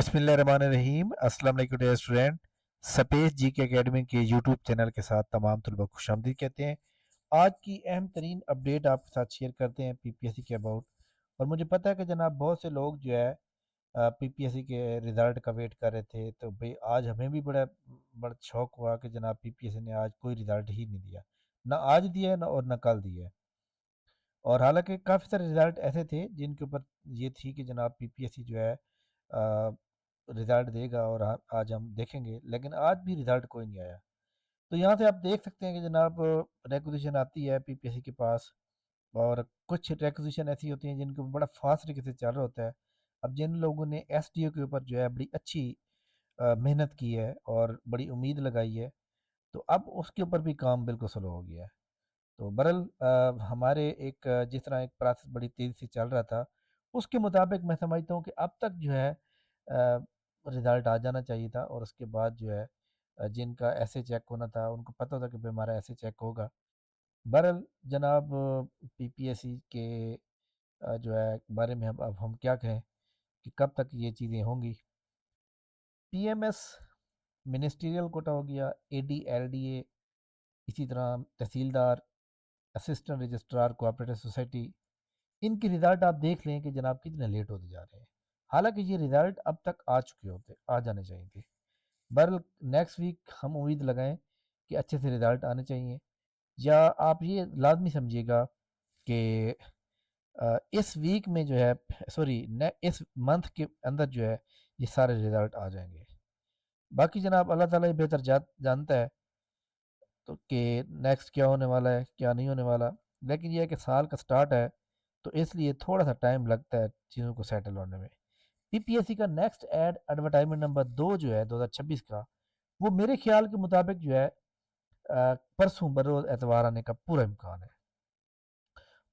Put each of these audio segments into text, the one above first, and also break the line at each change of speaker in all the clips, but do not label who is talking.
بسم اللہ الرحمن الرحیم۔ السلام علیکم ڈیئر اسٹوڈینٹ، سپیس جی کے اکیڈمی کے یوٹیوب چینل کے ساتھ تمام طلباء کو خوش آمدید کہتے ہیں۔ آج کی اہم ترین اپڈیٹ آپ کے ساتھ شیئر کرتے ہیں پی پی ایس سی کے اباؤٹ۔ اور مجھے پتہ ہے کہ جناب بہت سے لوگ جو ہے پی پی ایس سی کے رزلٹ کا ویٹ کر رہے تھے، تو بھئی آج ہمیں بھی بڑا شوق ہوا کہ جناب پی پی ایس سی نے آج کوئی رزلٹ ہی نہیں دیا، نہ آج دیا ہے نہ کل دیا ہے۔ اور حالانکہ کافی سارے رزلٹ ایسے تھے جن کے اوپر یہ تھی کہ جناب پی پی ایس سی جو ہے رزلٹ دے گا، اور آج ہم دیکھیں گے، لیکن آج بھی رزلٹ کوئی نہیں آیا۔ تو یہاں سے آپ دیکھ سکتے ہیں کہ جناب ریکوزیشن آتی ہے پی پی ایس سی کے پاس، اور کچھ ریکوزیشن ایسی ہوتی ہیں جن کو بڑا فاسٹ طریقے سے چل رہا ہوتا ہے۔ اب جن لوگوں نے ایس ڈی او کے اوپر جو ہے بڑی اچھی محنت کی ہے اور بڑی امید لگائی ہے، تو اب اس کے اوپر بھی کام بالکل سلو ہو گیا ہے۔ تو برل ہمارے ایک جس طرح ایک پروسیس بڑی تیزی سے چل رہا تھا، اس کے مطابق میں سمجھتا ہوں کہ اب تک جو ہے رزلٹ آ جانا چاہیے تھا، اور اس کے بعد جو ہے جن کا ایسے چیک ہونا تھا ان کو پتہ ہوتا کہ بھئی ہمارا ایسے چیک ہوگا۔ برل جناب پی پی ایس سی کے جو ہے بارے میں اب ہم کیا کہیں کہ کب تک یہ چیزیں ہوں گی۔ P M S ministerial quota ہو گیا، A D L D A, اسی طرح تحصیلدار، اسسٹنٹ رجسٹرار کوآپریٹو سوسائٹی، ان کی رزلٹ آپ دیکھ لیں کہ جناب کتنے لیٹ ہوتے جا رہے ہیں، حالانکہ یہ رزلٹ اب تک آ چکے ہوتے، آ جانے چاہیے تھے۔ برل نیکسٹ ویک ہم امید لگائیں کہ اچھے سے رزلٹ آنے چاہیے، یا آپ یہ لازمی سمجھیے گا کہ اس ویک میں جو ہے سوری اس منتھ کے اندر جو ہے یہ سارے رزلٹ آ جائیں گے۔ باقی جناب اللہ تعالیٰ بہتر جانتا ہے تو کہ نیکسٹ کیا ہونے والا ہے کیا نہیں ہونے والا، لیکن یہ ہے کہ سال کا سٹارٹ ہے تو اس لیے تھوڑا سا ٹائم لگتا ہے چیزوں کو سیٹل ہونے میں۔ پی پی ایس سی کا نیکسٹ ایڈورٹائزمنٹ نمبر 2 جو ہے 2026 کا، وہ میرے خیال کے مطابق جو ہے پرسوں بروز اتوار آنے کا پورا امکان ہے۔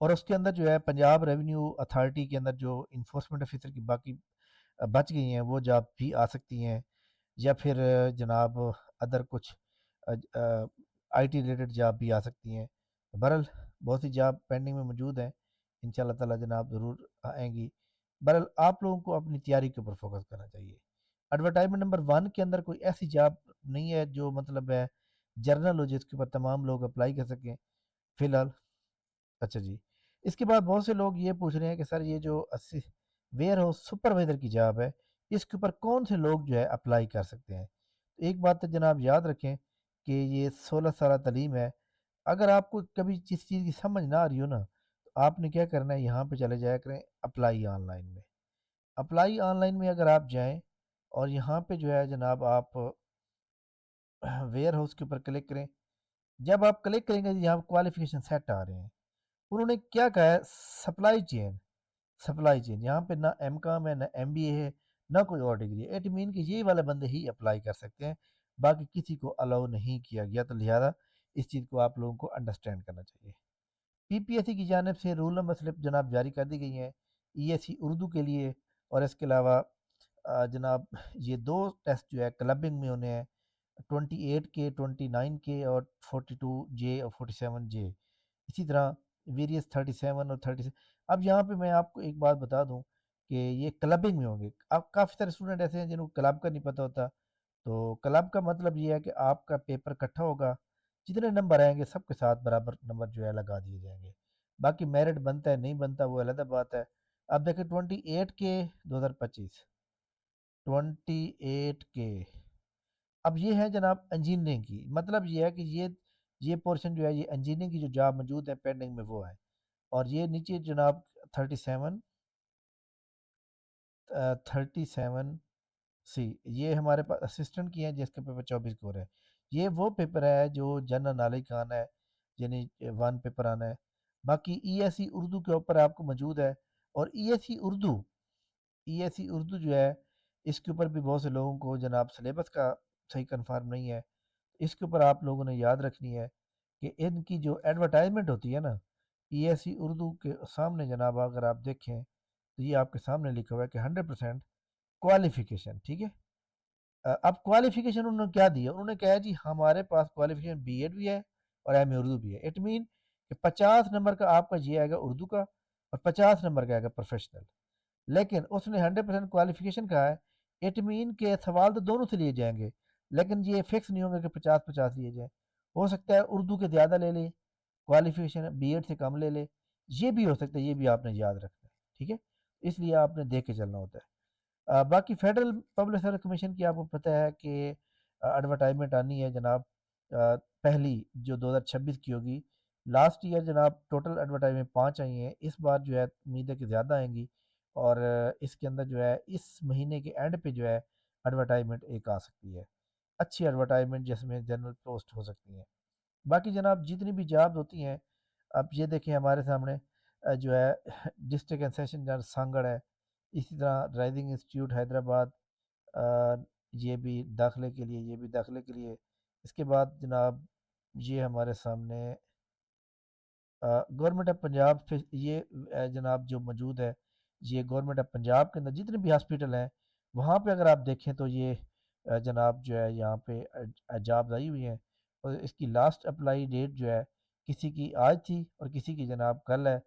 اور اس کے اندر جو ہے پنجاب ریونیو اتھارٹی کے اندر جو انفورسمنٹ آفیسر کی باقی بچ گئی ہیں وہ جاب بھی آ سکتی ہیں، یا پھر جناب ادر کچھ آئی ٹی ریلیٹڈ جاب بھی آ سکتی ہیں۔ برل بہت سی جاب پینڈنگ میں موجود ہیں، ان شاء اللہ تعالیٰ جناب ضرور آئیں گی۔ برل آپ لوگوں کو اپنی تیاری کے اوپر فوکس کرنا چاہیے۔ ایڈورٹائزمنٹ نمبر 1 کے اندر کوئی ایسی جاب نہیں ہے جو مطلب ہے جرنل ہو جس کے اوپر تمام لوگ اپلائی کر سکیں فی الحال۔ اچھا جی، اس کے بعد بہت سے لوگ یہ پوچھ رہے ہیں کہ سر یہ جو ویئر ہاؤس سپروائزر کی جاب ہے، اس کے اوپر کون سے لوگ جو ہے اپلائی کر سکتے ہیں؟ تو ایک بات تو جناب یاد رکھیں کہ یہ 16 سالہ تعلیم ہے۔ اگر آپ کو کبھی جس چیز کی سمجھ نہ آ رہی ہو نا، تو آپ نے کیا کرنا ہے، یہاں پہ چلے جایا کریں اپلائی آن لائن میں۔ اپلائی آن لائن میں اگر آپ جائیں اور یہاں پہ جو ہے جناب آپ ویئر ہاؤس کے اوپر کلک کریں، جب آپ کلک کریں گے یہاں کوالیفیکیشن سیٹ آ رہے ہیں۔ انہوں نے کیا کہا ہے، سپلائی چین یہاں پہ نہ ایم کام ہے نہ ایم بی اے ہے نہ کوئی اور ڈگری ہے، اٹ مین کہ یہ والے بندے ہی اپلائی کر سکتے ہیں، باقی کسی کو الاؤ نہیں کیا گیا۔ تو لہٰذا اس چیز کو آپ لوگوں کو انڈرسٹینڈ کرنا چاہیے۔ پی پی ایس سی کی جانب سے رول نمبر سلپ جناب جاری کر دی گئی ہیں ای ایس سی اردو کے لیے، اور اس کے علاوہ جناب یہ 2 ٹیسٹ جو ہے کلبنگ میں ہونے ہیں، 28 کے 29 کے اور 42 جے اور 47 جے، اسی طرح ویریس 37 اور 36۔ اب یہاں پہ میں آپ کو ایک بات بتا دوں کہ یہ کلبنگ میں ہوں گے۔ اب کافی سارے اسٹوڈنٹ ایسے ہیں جن کو کلب کا نہیں پتہ ہوتا، تو کلب کا مطلب یہ ہے کہ آپ کا پیپر اکٹھا ہوگا، جتنے نمبر آئیں گے سب کے ساتھ برابر نمبر جو ہے لگا دیے جائیں گے، باقی میرٹ بنتا ہے نہیں بنتا وہ علیحدہ بات ہے۔ اب دیکھیں 28 کے 2025، 28 کے، اب یہ ہے جناب انجینئرنگ کی، مطلب یہ ہے کہ یہ پورشن جو ہے یہ انجینئرنگ کی جو جاب موجود ہے پینڈنگ میں وہ ہے، اور یہ نیچے جناب 37 سی یہ ہمارے پاس اسسٹنٹ کی ہیں جس کا پیپر 24 کو ہو رہا ہے۔ یہ وہ پیپر ہے جو جنرل نالج کا آنا ہے، یعنی 1 پیپر آنا ہے۔ باقی ای ایس سی اردو کے اوپر آپ کو موجود ہے، اور ای ایس سی اردو جو ہے اس کے اوپر بھی بہت سے لوگوں کو جناب سلیبس کا صحیح کنفرم نہیں ہے، اس کے اوپر آپ لوگوں نے یاد رکھنی ہے کہ ان کی جو ایڈورٹائزمنٹ ہوتی ہے نا ای ایس سی اردو کے سامنے جناب اگر آپ دیکھیں تو یہ آپ کے سامنے لکھا ہوا ہے کہ 100% کوالیفیکیشن، ٹھیک ہے۔ اب کوالیفیکیشن انہوں نے کیا دیا، انہوں نے کہا جی ہمارے پاس کوالیفیکیشن بی ایڈ بھی ہے اور ایم اے اردو بھی ہے، اٹ مین کہ 50 نمبر کا آپ کا یہ آئے گا اردو کا، اور 50 نمبر کا آئے گا پروفیشنل۔ لیکن اس نے 100% کوالیفیکیشن کہا ہے، اٹ مین کے سوال تو دونوں سے لیے جائیں گے، لیکن یہ فکس نہیں ہوں گے کہ 50-50 لیے جائیں. ہو سکتا ہے اردو کے زیادہ لے لے، کوالیفیکیشن بی ایڈ سے کم لے لے، یہ بھی ہو سکتا ہے، یہ بھی آپ نے یاد رکھنا ہے. ٹھیک ہے، اس لیے آپ نے دیکھ کے چلنا ہوتا ہے. باقی فیڈرل پبلک سروس کمیشن کی آپ کو پتہ ہے کہ ایڈورٹائزمنٹ آنی ہے جناب، پہلی جو 2026 کی ہوگی. لاسٹ ایئر جناب ٹوٹل ایڈورٹائزمنٹ 5 آئی ہیں، اس بار جو ہے امید ہے کہ زیادہ آئیں گی، اور اس کے اندر جو ہے اس مہینے کے اینڈ پہ جو ہے ایڈورٹائزمنٹ ایک آ سکتی ہے، اچھی ایڈورٹائزمنٹ جس میں جنرل پوسٹ ہو سکتی ہیں. باقی جناب جتنی بھی جابز ہوتی ہیں، اب یہ دیکھیں ہمارے سامنے جو ہے ڈسٹرکٹ اینڈ سیشن جج سانگڑ ہے، اسی طرح ڈرائیونگ انسٹیٹیوٹ حیدرآباد، آ، یہ بھی داخلے کے لیے، یہ بھی داخلے کے لیے. اس کے بعد جناب یہ ہمارے سامنے گورنمنٹ آف پنجاب یہ جناب جو موجود ہے، یہ گورنمنٹ آف پنجاب کے اندر جتنے بھی ہاسپٹل ہیں وہاں پہ اگر آپ دیکھیں تو یہ جناب جو ہے یہاں پہ جابز آئی ہوئی ہیں، اور اس کی لاسٹ اپلائی ڈیٹ جو ہے کسی کی آج تھی اور کسی کی جناب کل ہے.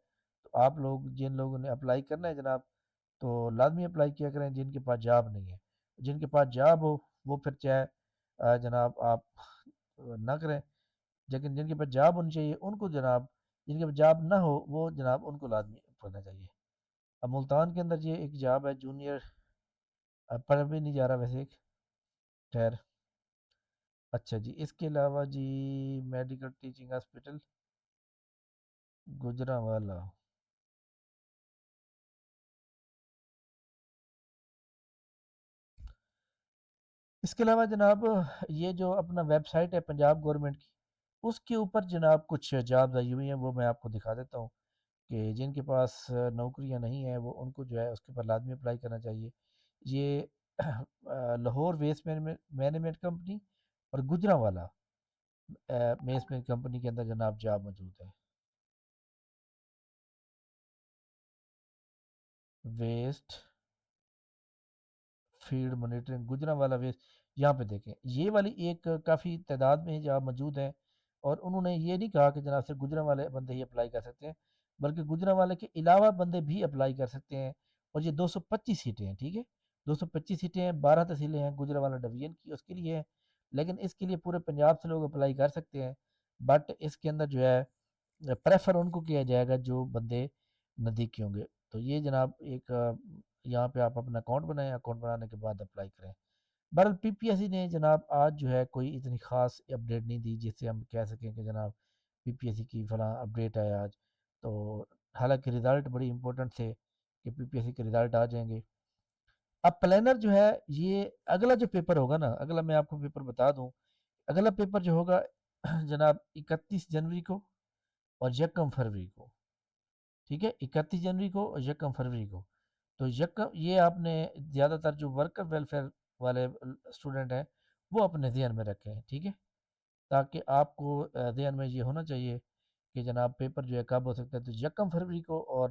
تو آپ لوگ جن لوگوں نے اپلائی کرنا ہے جناب تو لازمی اپلائی کیا کریں، جن کے پاس جاب نہیں ہے. جن کے پاس جاب ہو وہ پھر چاہے جناب آپ نہ کریں، لیکن جن کے پاس جاب ہونی چاہیے ان کو جناب، جن کے پاس جاب نہ ہو وہ جناب ان کو لازمی پڑھنا چاہیے. اب ملتان کے اندر یہ ایک جاب ہے جونیئر، پڑھ بھی نہیں جا رہا ویسے ایک خیر. اچھا جی، اس کے علاوہ جی میڈیکل ٹیچنگ ہاسپٹل گجرانوالہ. اس کے علاوہ جناب یہ جو اپنا ویب سائٹ ہے پنجاب گورنمنٹ کی، اس کے اوپر جناب کچھ جابز آئی ہوئی ہیں، وہ میں آپ کو دکھا دیتا ہوں کہ جن کے پاس نوکریاں نہیں ہیں وہ ان کو جو ہے اس کے اوپر لازمی اپلائی کرنا چاہیے. یہ لاہور ویسٹ مینجمنٹ کمپنی اور گجرانوالہ مینجمنٹ کمپنی کے اندر جناب جاب موجود ہے. Waste field monitoring Gujranwala waste, یہاں پہ دیکھیں یہ والی ایک کافی تعداد میں جاب موجود ہیں، اور انہوں نے یہ نہیں کہا کہ جناب صرف گجرانوالے بندے ہی اپلائی کر سکتے ہیں، بلکہ گجرانوالے کے علاوہ بندے بھی اپلائی کر سکتے ہیں. اور یہ 225 سیٹیں ہیں. ٹھیک ہے، 225 سیٹیں ہیں، 12 تحصیلیں ہیں گجرانوالہ ڈویژن کی اس کے لیے ہیں، لیکن اس کے لیے پورے پنجاب سے لوگ اپلائی کر سکتے ہیں. بٹ اس کے اندر جو ہے پریفر ان کو کیا جائے گا جو بندے نزدیکی ہوں گے. تو یہ جناب ایک یہاں پہ آپ اپنا اکاؤنٹ بنائیں، اکاؤنٹ بنانے کے بعد اپلائی کریں. بہرحال پی پی ایس سی نے جناب آج جو ہے کوئی اتنی خاص اپڈیٹ نہیں دی جس سے ہم کہہ سکیں کہ جناب پی پی ایس سی کی فلاں اپڈیٹ ہے آج. تو حالانکہ رزلٹ بڑی امپورٹنٹ تھے کہ پی پی ایس سی کے رزلٹ آ جائیں گے. اب پلانر جو ہے یہ اگلا جو پیپر ہوگا نا، اگلا میں آپ کو پیپر بتا دوں، اگلا پیپر جو ہوگا جناب 31 جنوری کو اور 1 فروری کو. ٹھیک ہے، 31 جنوری کو اور 1 فروری کو. تو یہ آپ نے زیادہ تر جو ورکر ویلفیئر والے اسٹوڈنٹ ہیں وہ اپنے ذہن میں رکھیں. ٹھیک ہے، تاکہ آپ کو ذہن میں یہ ہونا چاہیے کہ جناب پیپر جو ہے کب ہو سکتا ہے. تو 1 فروری کو اور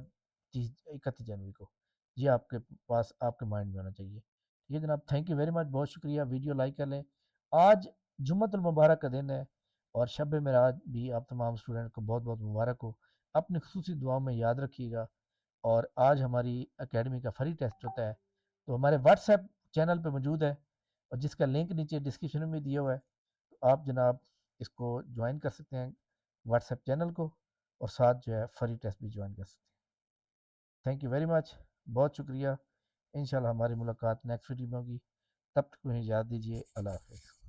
31 جنوری کو، یہ آپ کے پاس آپ کے مائنڈ میں ہونا چاہیے. ٹھیک ہے جناب، تھینک یو ویری مچ، بہت شکریہ. ویڈیو لائک کر لیں. آج جمعۃ المبارک کا دن ہے اور شب معراج بھی آپ تمام اسٹوڈنٹ کو بہت بہت مبارک ہو. اپنی خصوصی دعاؤں میں یاد رکھیے گا. اور آج ہماری اکیڈمی کا فری ٹیسٹ ہوتا ہے، تو ہمارے واٹس ایپ چینل پہ موجود ہے، اور جس کا لنک نیچے ڈسکرپشن میں دیا ہوا ہے. تو آپ جناب اس کو جوائن کر سکتے ہیں واٹس ایپ چینل کو، اور ساتھ جو ہے فری ٹیسٹ بھی جوائن کر سکتے ہیں. تھینک یو ویری مچ، بہت شکریہ. انشاءاللہ ہماری ملاقات نیکسٹ ویڈیو میں ہوگی. تب تک مجھے یاد دیجیے. اللہ حافظ.